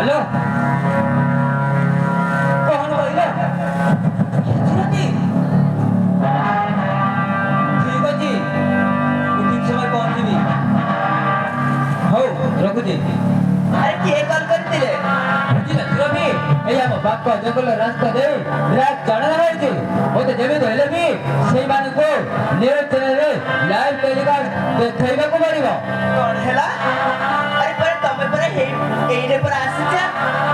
Hello कौन बोला ବିରାଟ ଜଣକ ରହିଛି ମୋତେ ଯେମିତି ହେଲେ ବି ସେଇମାନଙ୍କୁ ନ୍ୟୁଜ୍ ଚ୍ୟାନେଲରେ ଲାଇଭ୍ ଟେଲିକାଷ୍ଟ ଦେଖେଇବାକୁ ପଡ଼ିବ। କଣ ହେଲା? ଆରେ ପରେ ତମେ ପରେ ଏଇରେ ପରେ ଆସିଛ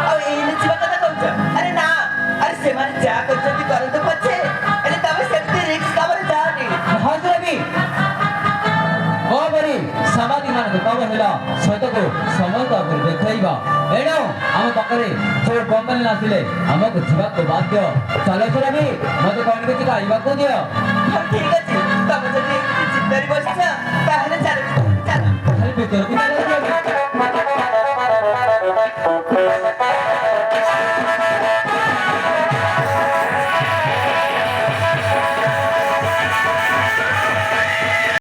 ଆଉ ଏଇରେ ଯିବା କଥା କହୁଛ? ଆରେ ନା, ଆରେ ସେମାନେ ଯାହା କରୁଛନ୍ତି କରନ୍ତୁ ପଛେ, ହେଲେ ତମେ ସେମିତି ରିକ୍ସ କାମରେ ଯାଅନି। ହଜରବି କଣ କରି ସାମ୍ବାଦିକମାନଙ୍କୁ କମ ହେଲା ସତକୁ ସମସ୍ତ ଆଗରେ ଦେଖାଇବା। ଏଣୁ ଆମ ପାଖରେ ଯୋଉ କମ୍ପାନୀ ଆସିଲେ ଆମକୁ ଯିବାକୁ ବାଧ୍ୟ। ଚାଲ ବି ମୋତେ କଣ କିଛି ଖାଇବାକୁ ଦିଅ। ହଉ ଠିକ ଅଛି, ତମେ ଯଦି ଏମିତି ଜିଦ୍ଦରେ ବସିଛ